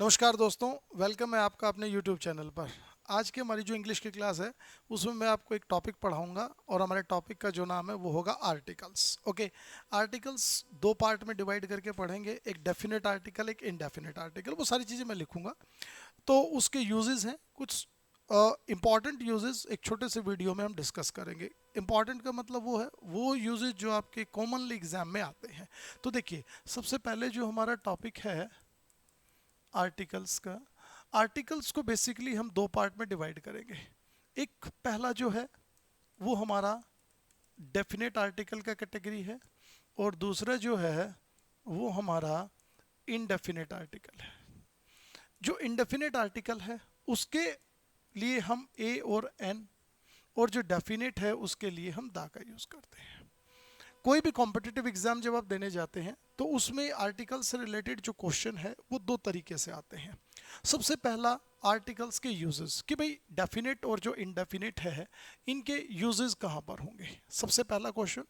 नमस्कार दोस्तों, वेलकम है आपका अपने YouTube चैनल पर। आज की हमारी जो इंग्लिश की क्लास है उसमें मैं आपको एक टॉपिक पढ़ाऊंगा और हमारे टॉपिक का जो नाम है वो होगा आर्टिकल्स। ओके, आर्टिकल्स दो पार्ट में डिवाइड करके पढ़ेंगे, एक डेफिनेट आर्टिकल, एक इनडेफिनेट आर्टिकल। वो सारी चीज़ें मैं लिखूंगा। तो उसके यूजेस हैं कुछ इंपॉर्टेंट यूजेस, एक छोटे से वीडियो में हम डिस्कस करेंगे। इंपॉर्टेंट का मतलब वो है वो यूजेस जो आपके कॉमनली एग्जाम में आते हैं। तो देखिए, सबसे पहले जो हमारा टॉपिक है आर्टिकल्स का, आर्टिकल्स को बेसिकली हम दो पार्ट में डिवाइड करेंगे। एक पहला जो है वो हमारा डेफिनेट आर्टिकल का कैटेगरी है और दूसरा जो है वो हमारा इनडेफिनेट आर्टिकल है। जो इनडेफिनेट आर्टिकल है उसके लिए हम ए और एन, और जो डेफिनेट है उसके लिए हम दा का यूज़ करते हैं। कोई भी कॉम्पिटिटिव एग्जाम जब आप देने जाते हैं तो उसमें आर्टिकल से रिलेटेड जो क्वेश्चन है वो दो तरीके से आते हैं। सबसे पहला आर्टिकल्स के यूजेस, कि भाई डेफिनेट और जो इनडेफिनेट है इनके यूजेस कहाँ पर होंगे, सबसे पहला क्वेश्चन।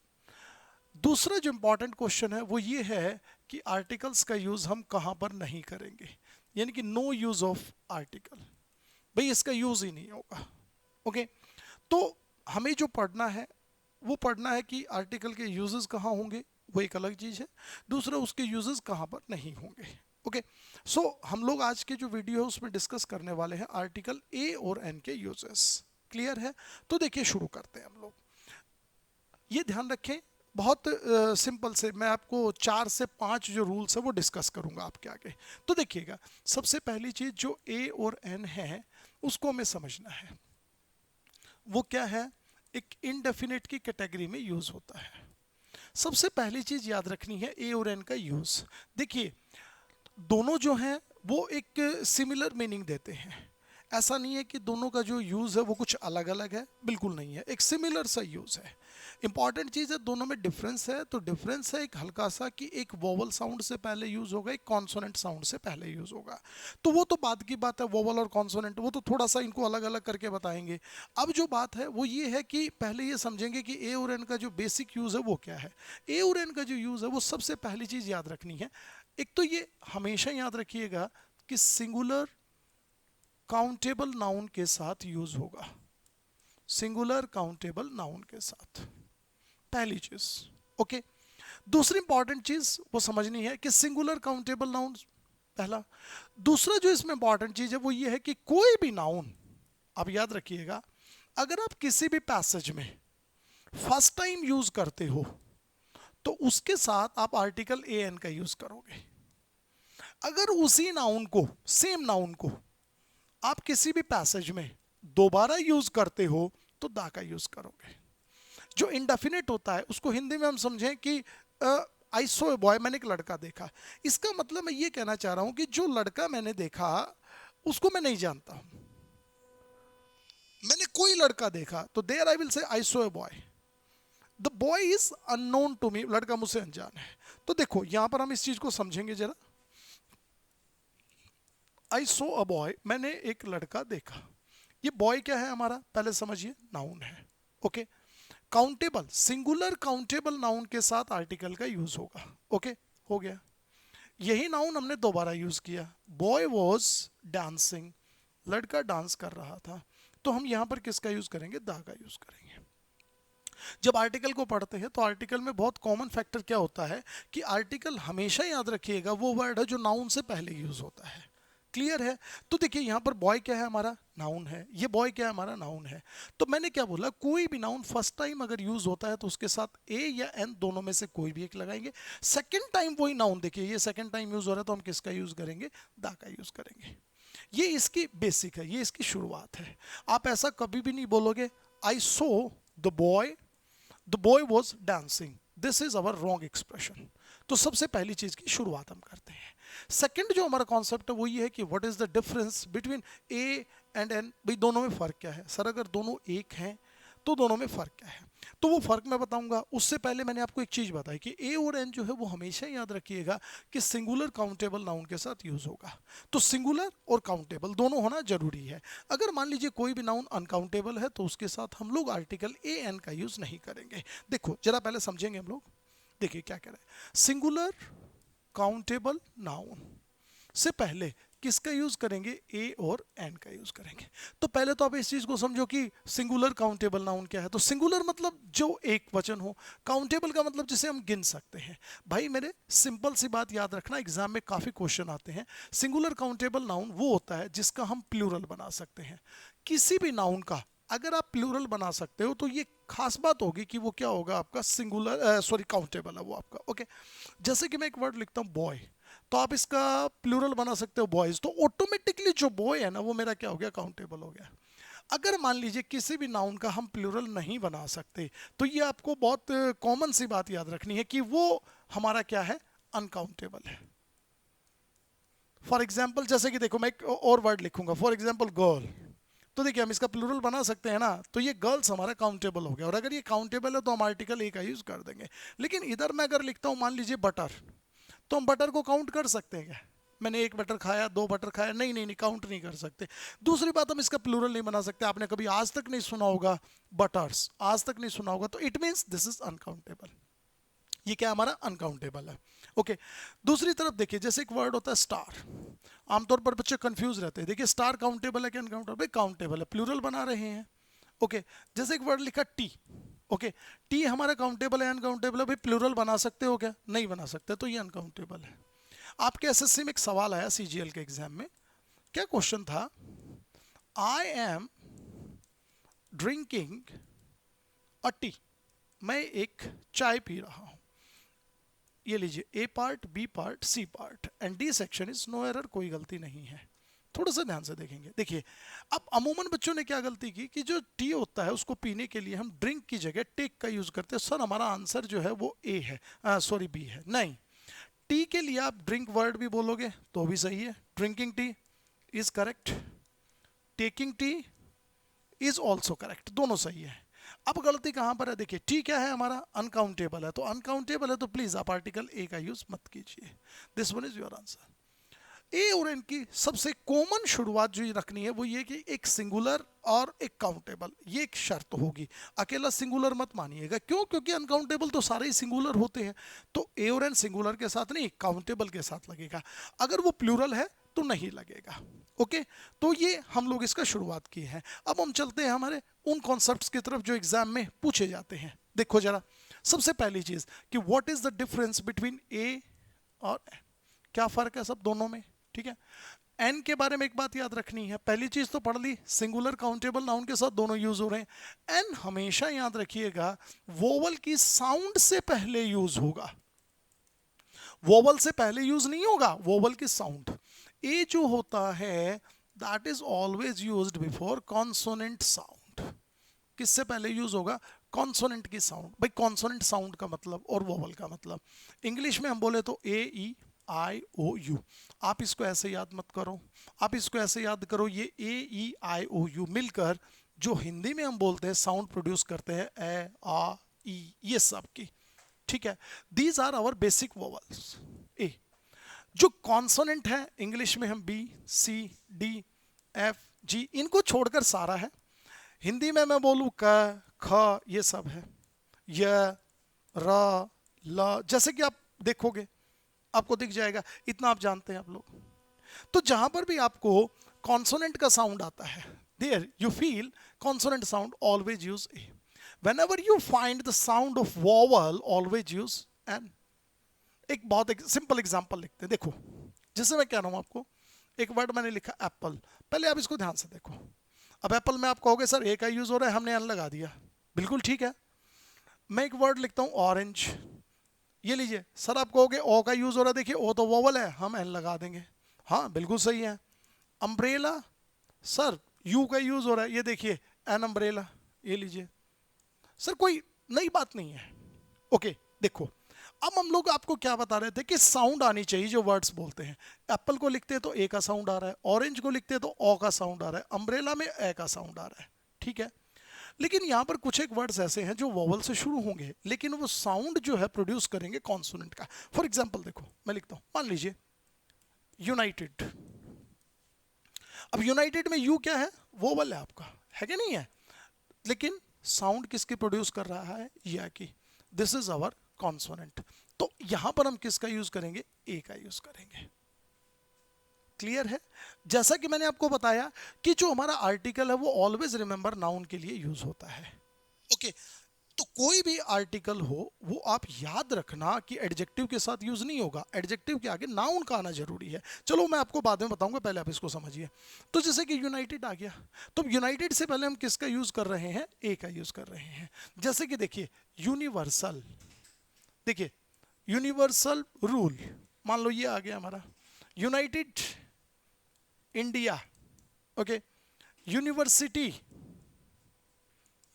दूसरा जो इंपॉर्टेंट क्वेश्चन है वो ये है कि आर्टिकल्स का यूज हम कहाँ पर नहीं करेंगे, यानी कि नो यूज ऑफ आर्टिकल, भाई इसका यूज ही नहीं होगा। ओके, तो हमें जो पढ़ना है वो पढ़ना है कि आर्टिकल के यूजेस कहाँ होंगे, वो एक अलग चीज़ है। दूसरा, उसके यूजेस कहाँ पर नहीं होंगे। ओके, सो हम लोग आज के जो वीडियो है उसमें डिस्कस करने वाले हैं आर्टिकल ए और एन के यूजेस। क्लियर है? तो देखिए, शुरू करते हैं हम लोग। ये ध्यान रखें, बहुत सिंपल से मैं आपको 4 से 5 जो रूल्स है वो डिस्कस करूंगा आपके आगे। तो देखिएगा, सबसे पहली चीज जो ए और एन है उसको हमें समझना है। वो क्या है? एक इनडेफिनेट की कैटेगरी में यूज होता है। सबसे पहली चीज याद रखनी है ए और एन का यूज। देखिए, दोनों जो हैं वो एक सिमिलर मीनिंग देते हैं। ऐसा नहीं है कि दोनों का जो यूज़ है वो कुछ अलग अलग है, बिल्कुल नहीं है, एक सिमिलर सा यूज़ है। इंपॉर्टेंट चीज़ है, दोनों में डिफरेंस है। तो डिफरेंस है एक हल्का सा, कि एक वोवल साउंड से पहले यूज़ होगा, एक कॉन्सोनेंट साउंड से पहले यूज़ होगा। तो वो तो बात की बात है, वोवल और कॉन्सोनेंट वो तो थोड़ा सा इनको अलग अलग करके बताएंगे। अब जो बात है वो ये है कि पहले ये समझेंगे कि ए और एन का जो बेसिक यूज़ है वो क्या है। ए और एन का जो यूज़ है वो सबसे पहली चीज़ याद रखनी है। एक तो ये हमेशा याद रखिएगा कि सिंगुलर काउंटेबल नाउन के साथ यूज होगा। सिंगुलर काउंटेबल नाउन के साथ, पहली चीज। ओके, दूसरी इंपॉर्टेंट चीज वो समझनी है कि सिंगुलर काउंटेबल नाउन पहला। दूसरा जो इसमें इंपॉर्टेंट चीज है वो ये है कि कोई भी नाउन, आप याद रखिएगा, अगर आप किसी भी पैसेज में फर्स्ट टाइम यूज करते हो तो उसके साथ आप आर्टिकल ए एन का यूज करोगे। अगर उसी नाउन को, सेम नाउन को आप किसी भी पैसेज में दोबारा यूज करते हो तो दा का यूज करोगे। जो इंडेफिनेट होता है उसको हिंदी में हम समझें कि आई सो ए बॉय, मैंने एक लड़का देखा। इसका मतलब मैं ये कहना चाह रहा हूं कि जो लड़का मैंने देखा उसको मैं नहीं जानता हूं। मैंने कोई लड़का देखा तो there I will say I saw a boy. The boy is unknown to me, लड़का मुझसे अनजान है। तो देखो यहां पर हम इस चीज को समझेंगे जरा। आई सो अ बॉय, मैंने एक लड़का देखा। ये बॉय क्या है हमारा, पहले समझिए, नाउन है। Okay, countable, singular countable noun के साथ आर्टिकल का यूज होगा। ओके, हो गया। यही नाउन हमने दोबारा यूज किया, बॉय वॉज डांसिंग, लड़का डांस कर रहा था। तो हम यहां पर किसका यूज करेंगे, दा का यूज करेंगे। जब आर्टिकल को पढ़ते हैं तो आर्टिकल में बहुत कॉमन फैक्टर क्या होता है कि आर्टिकल हमेशा याद रखिएगा वो वर्ड है जो नाउन से पहले यूज होता है। क्लियर है? तो देखिए यहां पर बॉय क्या है हमारा, नाउन है। ये बॉय क्या है हमारा, नाउन है। तो मैंने क्या बोला, कोई भी नाउन फर्स्ट टाइम अगर यूज होता है तो उसके साथ ए या एन दोनों में से कोई भी एक लगाएंगे। सेकंड टाइम वही नाउन, देखिए ये सेकंड टाइम यूज हो रहा है तो हम किसका यूज करेंगे, दा का यूज करेंगे। ये इसकी बेसिक है, ये इसकी शुरुआत है। आप ऐसा कभी भी नहीं बोलोगे I saw the boy was dancing, this is our wrong expression. तो सबसे पहली चीज की शुरुआत हम करते हैं। सेकंड जो हमारा कॉन्सेप्ट है वो ये है कि what is the difference between a and an, भाई दोनों में फर्क क्या है। सर अगर दोनों एक हैं तो दोनों में फर्क क्या है, तो वो फर्क मैं बताऊंगा। उससे पहले मैंने आपको एक चीज बताई कि ए और एन जो है वो हमेशा याद रखिएगा कि सिंगुलर काउंटेबल नाउन के साथ यूज होगा। तो सिंगुलर और काउंटेबल दोनों होना जरूरी है। अगर मान लीजिए कोई भी नाउन अनकाउंटेबल है तो उसके साथ हम लोग आर्टिकल ए एन का यूज नहीं करेंगे। देखो जरा पहले समझेंगे हम लोग। देखिए क्या कह रहे हैं, सिंगुलर काउंटेबल नाउन, से पहले किसका यूज करेंगे, ए और एन का यूज करेंगे। तो पहले तो आप इस चीज को समझो कि सिंगुलर काउंटेबल नाउन क्या है। तो सिंगुलर मतलब जो एक वचन हो, काउंटेबल का मतलब जिसे हम गिन सकते हैं। भाई मेरे सिंपल सी बात याद रखना, एग्जाम में काफी क्वेश्चन आते हैं। सिंगुलर काउंटेबल नाउन वो होता है जिसका हम प्लूरल बना सकते हैं। किसी भी नाउन का अगर आप प्लूरल बना सकते हो तो ये खास बात होगी कि वो क्या होगा, आपका सिंगुलर सॉरी काउंटेबल है वो आपका। ओके, जैसे कि मैं एक वर्ड लिखता हूँ बॉय, तो आप इसका प्लूरल बना सकते हो बॉयज, तो ऑटोमेटिकली जो बॉय है ना वो मेरा क्या हो गया, काउंटेबल हो गया। अगर मान लीजिए किसी भी नाउन का हम प्लूरल नहीं बना सकते, तो ये आपको बहुत कॉमन सी बात याद रखनी है कि वो हमारा क्या है, अनकाउंटेबल है। फॉर एग्जाम्पल जैसे कि देखो मैं एक और वर्ड लिखूंगा, फॉर एग्जाम्पल गर्ल, तो देखिए हम इसका प्लूरल बना सकते हैं ना, तो ये गर्ल्स हमारा काउंटेबल हो गया। और अगर ये काउंटेबल है तो हम आर्टिकल ए का यूज कर देंगे। लेकिन इधर मैं अगर लिखता हूं मान लीजिए बटर, तो हम बटर को काउंट कर सकते हैं क्या, मैंने एक बटर खाया, दो बटर खाया, नहीं नहीं नहीं, काउंट नहीं कर सकते। दूसरी बात, हम इसका प्लूरल नहीं बना सकते। आपने कभी आज तक नहीं सुना होगा बटर्स, आज तक नहीं सुना होगा, तो it means this is uncountable. ये क्या हमारा अनकाउंटेबल है। ओके, दूसरी तरफ देखिए, जैसे एक वर्ड होता है स्टार, आमतौर पर बच्चे कंफ्यूज रहते हैं। देखिए स्टार काउंटेबल है कि अनकाउंटेबल, भाई काउंटेबल है, प्लूरल बना रहे हैं। ओके, जैसे एक वर्ड लिखा टी, ओके, टी हमारा काउंटेबल है अनकाउंटेबल है, भाई प्लूरल बना सकते हो क्या, नहीं बना सकते, तो ये अनकाउंटेबल है। आपके एसएससी में एक सवाल आया सीजीएल के एग्जाम में, क्या क्वेश्चन था, I am drinking a tea, मैं एक चाय पी रहा हूं। ये लीजिए, A part, B part, C part and D section is no error, कोई गलती नहीं है। थोड़ा सा ध्यान से देखेंगे। देखिए अब अमूमन बच्चों ने क्या गलती की कि जो टी होता है उसको पीने के लिए हम ड्रिंक की जगह टेक का यूज करते हैं। सर हमारा आंसर जो है वो ए है, सॉरी बी है। नहीं, टी के लिए आप ड्रिंक वर्ड भी बोलोगे तो भी सही है, drinking tea is correct, taking tea is also correct, दोनों सही है। अब गलती कहां पर है, देखिए टी क्या है हमारा, अनकाउंटेबल है, तो अनकाउंटेबल है तो प्लीज आप आर्टिकल ए का यूज मत कीजिए। This one is your answer. A और एन की सबसे कॉमन शुरुआत जो ये रखनी है वो ये कि एक सिंगुलर और एक काउंटेबल, ये एक शर्त होगी। अकेला सिंगुलर मत मानिएगा, क्यों, क्योंकि अनकाउंटेबल तो सारे ही सिंगुलर होते हैं, तो ए और एन सिंगुलर के साथ नहीं, काउंटेबल के साथ लगेगा। अगर वो प्लूरल है तो नहीं लगेगा। ओके, तो ये हम लोग इसका शुरुआत की है। अब हम चलते हैं हमारे उन कॉन्सेप्ट्स की तरफ जो एग्जाम में पूछे जाते हैं। देखो जरा, सबसे पहली चीज कि what is the difference between A और एन, क्या फर्क है सब दोनों में, ठीक है। एन के बारे में एक बात याद रखनी है, पहली चीज तो पढ़ ली, सिंगुलर काउंटेबल नाउन के साथ दोनों यूज हो रहे हैं। एन हमेशा याद रखिएगा वोवल की साउंड से पहले यूज होगा, वोवल से पहले यूज नहीं होगा, वोवल की साउंड। ए जो होता है that is always used before consonant sound, किससे पहले यूज होगा, कॉन्सोनेंट की साउंड। भाई कॉन्सोनेंट साउंड का मतलब और वोवल का मतलब, इंग्लिश में हम बोले तो ए ई आई ओ यू, आप इसको ऐसे याद मत करो, आप इसको ऐसे याद करो, ये ए ई आई ओ यू मिलकर जो हिंदी में हम बोलते हैं साउंड प्रोड्यूस करते हैं ए आ ई, ये सब की, ठीक है। These are our basic vowels. ए जो कॉन्सोनेंट है इंग्लिश में हम B C D F G, इनको छोड़कर सारा है। हिंदी में मैं बोलूँ क ख, ये सब है, य र ल, जैसे कि आप देखोगे आपको दिख जाएगा, इतना आप जानते हैं आप लोग। तो जहां पर भी आपको कॉन्सोनेंट का साउंड आता है, there you feel consonant sound, always use a. whenever you find the sound of vowel always use n। एक बहुत सिंपल एग्जांपल लिखते हैं, देखो जैसे मैं कह रहा हूं आपको, एक वर्ड मैंने लिखा एप्पल, पहले आप इसको ध्यान से देखो। अब एप्पल में आप कहोगे सर ए का यूज हो रहा है, हमने एन लगा दिया, बिल्कुल ठीक है। मैं एक वर्ड लिखता हूं ऑरेंज, ये लीजिए सर आप कहोगे ओ का यूज हो रहा है, देखिए ओ तो वोवल है, हम एन लगा देंगे, हाँ बिल्कुल सही है। अम्ब्रेला, सर यू का यूज हो रहा है, ये देखिए एन अम्ब्रेला, ये लीजिए, सर कोई नई बात नहीं है। ओके देखो, अब हम लोग आपको क्या बता रहे थे कि साउंड आनी चाहिए जो वर्ड्स बोलते हैं। एप्पल को लिखते हैं तो ए का साउंड आ रहा है, ऑरेंज को लिखते हैं तो ओ का साउंड आ रहा है, अम्ब्रेला में ए का साउंड आ रहा है, ठीक है। लेकिन यहाँ पर कुछ एक वर्ड्स ऐसे हैं जो वोवल से शुरू होंगे लेकिन वो साउंड जो है प्रोड्यूस करेंगे कॉन्सोनेंट का। फॉर एग्जाम्पल देखो मैं लिखता हूँ, मान लीजिए यूनाइटेड, अब यूनाइटेड में यू क्या है, वोवल है आपका, है कि नहीं है, लेकिन साउंड किसकी प्रोड्यूस कर रहा है, या की, दिस इज आवर कॉन्सोनेंट। तो यहां पर हम किसका यूज करेंगे, ए का यूज करेंगे। क्लियर है? जैसा कि मैंने आपको बताया कि जो हमारा आर्टिकल है वो ऑलवेज रिमेंबर नाउन के लिए यूज होता है। ओके, तो कोई भी आर्टिकल हो वो आप याद रखना कि एडजेक्टिव के साथ यूज नहीं होगा, एडजेक्टिव के आगे नाउन का आना जरूरी है। चलो मैं आपको बाद में बताऊंगा, पहले आप इसको समझिए। तो जैसे कि यूनाइटेड आ गया, तो यूनाइटेड से पहले हम किसका यूज कर रहे हैं? ए का यूज कर रहे हैं। जैसे कि देखिए यूनिवर्सल, देखिए यूनिवर्सल रूल, मान लो ये आ गया हमारा यूनाइटेड इंडिया। ओके, यूनिवर्सिटी,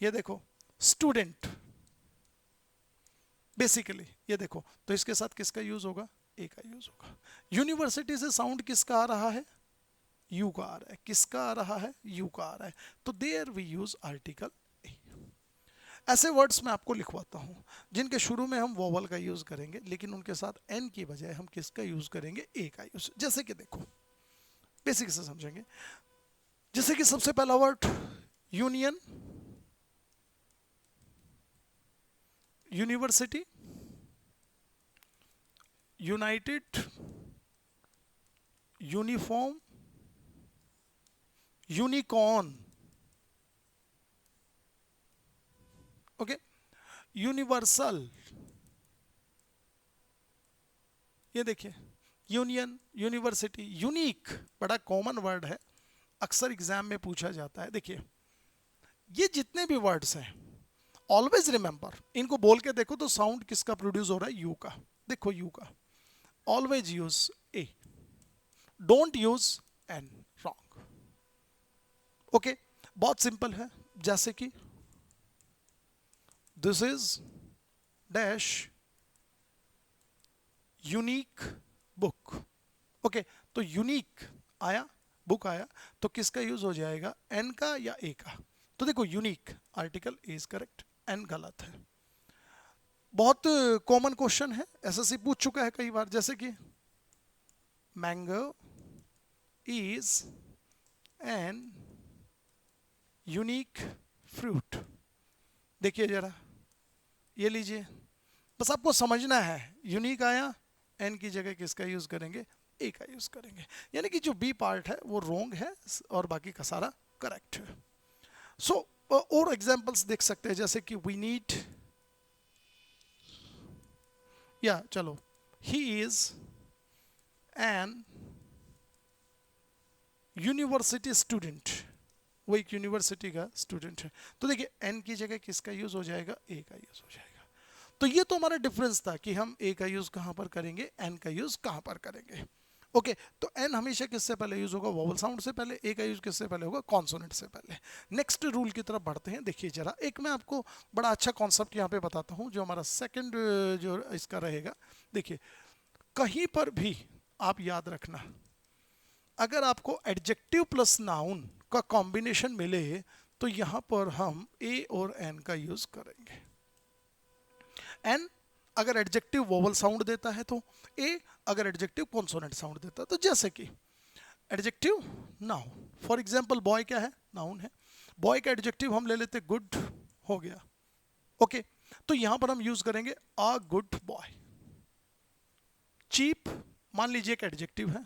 ये देखो स्टूडेंट, बेसिकली ये देखो, तो इसके साथ किसका यूज होगा? ए का यूज होगा। यूनिवर्सिटी से साउंड किसका आ रहा है? यू का आ रहा है। किसका आ रहा है? यू का आ रहा है। तो there we use article a. ऐसे वर्ड्स मैं आपको लिखवाता हूं जिनके शुरू में हम वोवल का यूज करेंगे, लेकिन उनके साथ एन की बजाय हम किसका यूज करेंगे? ए का यूज। जैसे कि देखो बेसिक से समझेंगे। जैसे कि सबसे पहला word union, university, United, uniform, unicorn. Okay, universal, ये देखिए यूनियन, यूनिवर्सिटी, यूनिक बड़ा कॉमन वर्ड है, अक्सर एग्जाम में पूछा जाता है। देखिए ये जितने भी वर्ड्स हैं ऑलवेज रिमेंबर, इनको बोल के देखो तो साउंड किसका प्रोड्यूस हो रहा है? यू का। देखो यू का। Always use A, don't use N, wrong. Okay, बहुत सिंपल है। जैसे कि this is dash unique book. Okay, तो यूनिक आया, बुक आया, तो किसका यूज हो जाएगा? एन का या ए का? तो देखो unique article is correct, an गलत है। बहुत कॉमन क्वेश्चन है, एसएससी पूछ चुका है कई बार। जैसे कि mango is an unique fruit. देखिए जरा, ये लीजिए, बस आपको समझना है। यूनिक आया, एन की जगह किसका यूज करेंगे? ए का यूज करेंगे। यानी कि जो बी पार्ट है वो रॉन्ग है और बाकी का सारा करेक्ट है। सो और एग्जांपल्स देख सकते हैं, जैसे कि वी नीड, या चलो he is an university student, वो एक यूनिवर्सिटी का स्टूडेंट है। तो देखिए एन की जगह किसका यूज हो जाएगा? ए का यूज हो जाएगा। तो ये तो हमारा डिफरेंस था कि हम ए का यूज कहां पर करेंगे, एन का यूज कहां पर करेंगे। ओके, तो एन हमेशा किससे पहले यूज होगा? वोवल साउंड से पहले। ए का यूज किससे पहले होगा? कॉन्सोनेंट से पहले। नेक्स्ट रूल की तरफ बढ़ते हैं। देखिए जरा, एक मैं आपको बड़ा अच्छा कॉन्सेप्ट यहाँ पे बताता हूँ जो हमारा सेकंड जो इसका रहेगा। देखिए कहीं पर भी आप याद रखना, अगर आपको एडजेक्टिव प्लस नाउन का कॉम्बिनेशन मिले तो यहां पर हम ए और एन का यूज करेंगे। एन अगर एडजेक्टिव वोवल साउंड देता है तो ए अगर एडजेक्टिव कॉन्सोनेंट साउंड देता है तो। जैसे कि adjective noun, for example boy क्या है? नाउन है। बॉय का एडजेक्टिव हम ले लेते गुड, हो गया। ओके, तो यहां पर हम यूज करेंगे अ गुड बॉय। चीप मान लीजिए एक एडजेक्टिव है,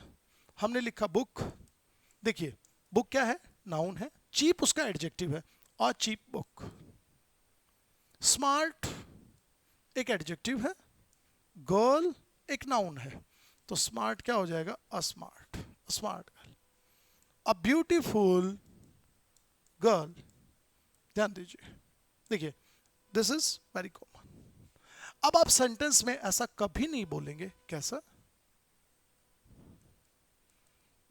हमने लिखा बुक। देखिए बुक क्या है? नाउन है। चीप उसका एडजेक्टिव है, अ चीप बुक। स्मार्ट एक एडजेक्टिव है, गर्ल एक नाउन है, तो स्मार्ट क्या हो जाएगा? A smart, smart girl. A beautiful girl, ध्यान दीजिए। देखिए दिस इज वेरी कॉमन। अब आप सेंटेंस में ऐसा कभी नहीं बोलेंगे, कैसा?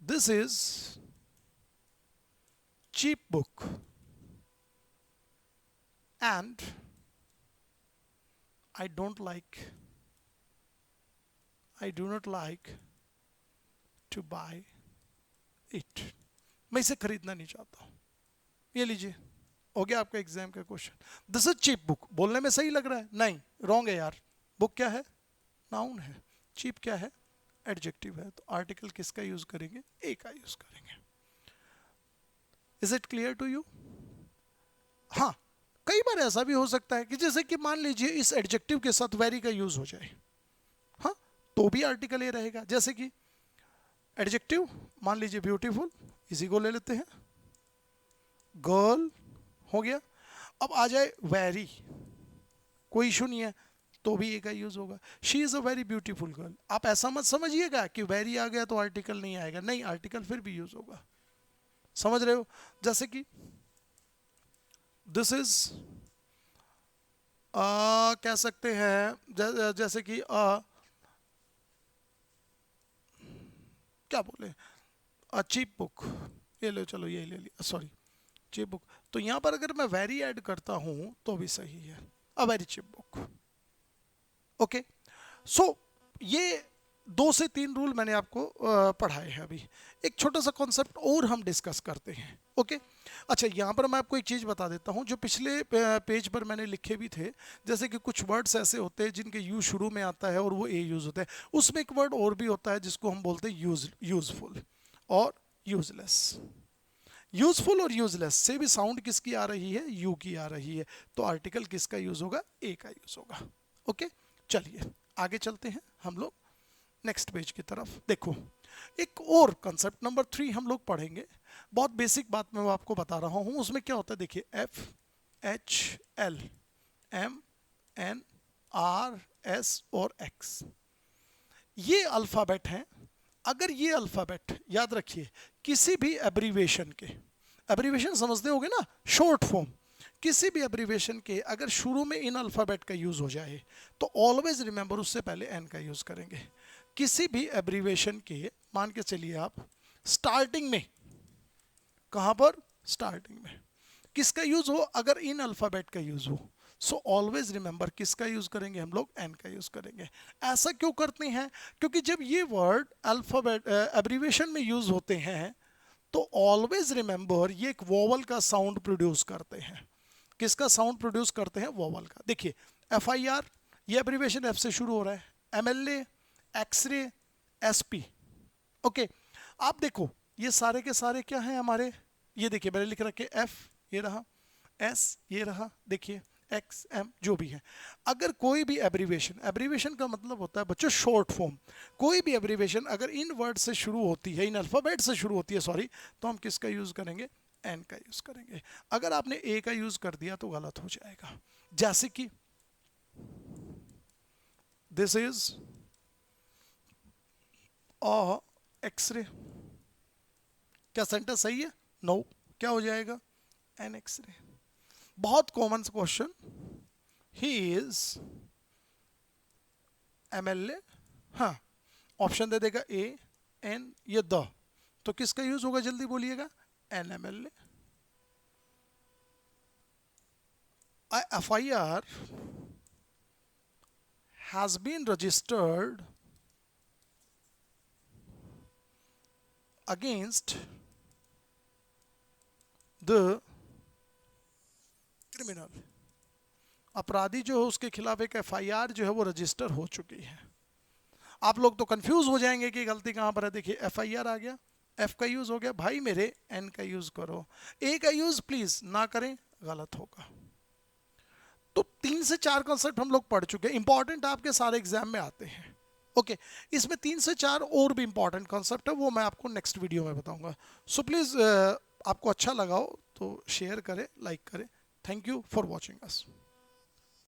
This is cheap book and I do not like to buy it। मैं इसे खरीदना नहीं चाहता हूं। ये लीजिए, हो गया आपका एग्जाम का question. This is cheap book, बोलने में सही लग रहा है? नहीं, रॉन्ग है यार। बुक क्या है? नाउन है। चीप क्या है? एडजेक्टिव है। तो आर्टिकल किसका यूज करेंगे? ए का यूज करेंगे। Is it clear to you? हाँ, कई बार ऐसा भी हो सकता है कि जैसे कि मान लीजिए इस एडजेक्टिव के साथ वेरी का यूज हो जाए, हाँ, तो भी आर्टिकल ए रहेगा। जैसे कि एडजेक्टिव मान लीजिए ब्यूटीफुल, इसी को ले लेते हैं, गर्ल हो गया। अब आ जाए वेरी, कोई इशू नहीं है, तो भी ए का यूज होगा। She is a very beautiful girl. आप ऐसा मत समझिएगा कि वेरी आ गया तो आर्टिकल नहीं आएगा, नहीं, आर्टिकल फिर भी यूज होगा, समझ रहे हो। जैसे कि दिस इज, कह सकते हैं जैसे कि क्या बोले, चीप बुक, ये लो, चलो ये ले लिया, सॉरी चीप बुक। तो यहां पर अगर मैं वेरी ऐड करता हूं तो भी सही है, a very cheap book. Okay, so ये 2 से 3 रूल मैंने आपको पढ़ाए हैं अभी। एक छोटा सा कॉन्सेप्ट और हम डिस्कस करते हैं। ओके, अच्छा यहाँ पर मैं आपको एक चीज़ बता देता हूँ जो पिछले पेज पर मैंने लिखे भी थे। जैसे कि कुछ वर्ड्स ऐसे होते हैं जिनके यू शुरू में आता है और वो ए यूज़ होता है। उसमें एक वर्ड और भी होता है जिसको हम बोलते हैं यूजफुल और यूजलेस। यूजफुल और यूजलेस से भी साउंड किसकी आ रही है, यू की आ रही है, तो आर्टिकल किसका यूज होगा, ए का यूज होगा। ओके, चलिए आगे चलते हैं हम लोग नेक्स्ट पेज की तरफ। देखो एक और कंसेप्ट नंबर 3 हम लोग पढ़ेंगे। बहुत बेसिक बात मैं वो आपको बता रहा हूं। उसमें क्या होता है, देखिए F H L M N R S और एक्स, ये अल्फाबेट हैं। अगर ये अल्फाबेट याद रखिए किसी भी एब्रीवेशन के, एब्रीवेशन समझते होगे ना, शॉर्ट फॉर्म, किसी भी एब्रीवेशन के अगर शुरू में इन अल्फाबेट का यूज हो जाए तो ऑलवेज रिमेंबर उससे पहले एन का यूज करेंगे। किसी भी एब्रीवेशन के, मान के चलिए आप स्टार्टिंग में, कहां पर, स्टार्टिंग में किसका यूज हो, अगर इन अल्फाबेट का यूज हो, सो ऑलवेज रिमेंबर किसका यूज करेंगे हम लोग, एन का यूज करेंगे। ऐसा क्यों करते हैं, क्योंकि जब ये वर्ड अल्फाबेट एब्रीवेशन में यूज होते हैं तो ऑलवेज रिमेंबर ये एक वोवल का साउंड प्रोड्यूस करते हैं। किसका साउंड प्रोड्यूस करते हैं, वोवल का। देखिए एफ आई आर, ये एब्रीवेशन एफ से शुरू हो रहा है, M L A, x ray, S P. Okay, आप देखो ये सारे के सारे क्या हैं हमारे, ये देखिए मैंने लिख रखे एफ, ये रहा एस, ये रहा, देखिए एक्स एम, जो भी है। अगर कोई भी एब्रीवेशन, एब्रीवेशन का मतलब होता है बच्चों शॉर्ट फॉर्म, कोई भी एब्रीवेशन अगर इन वर्ड से शुरू होती है, इन अल्फाबेट से शुरू होती है सॉरी, तो हम किसका यूज करेंगे, एन का यूज करेंगे। अगर आपने ए का यूज कर दिया तो गलत हो जाएगा। जैसे कि दिस इज अ एक्सरे, क्या सेंटेंस सही है, नो, क्या हो जाएगा, एन एक्सरे। बहुत common question, he is MLA, हाँ ऑप्शन दे देगा ए एन या द, तो किसका यूज होगा जल्दी बोलिएगा, N MLA. FIR has been registered against the criminal, अपराधी जो है उसके खिलाफ एक FIR जो है वो रजिस्टर हो चुकी है। आप लोग तो कंफ्यूज हो जाएंगे कि गलती कहां पर है। देखिए FIR आ गया, एफ का यूज हो गया, भाई मेरे एन का यूज करो, ए का यूज प्लीज ना करें, गलत होगा। तो 3 से 4 कॉन्सेप्ट हम लोग पढ़ चुके हैं, इंपॉर्टेंट आपके सारे एग्जाम में आते हैं। ओके, इसमें 3 से 4 और भी इंपॉर्टेंट कॉन्सेप्ट है, वो मैं आपको नेक्स्ट वीडियो में बताऊंगा। सो प्लीज आपको अच्छा लगा हो तो शेयर करें, लाइक करें। Thank you for watching us.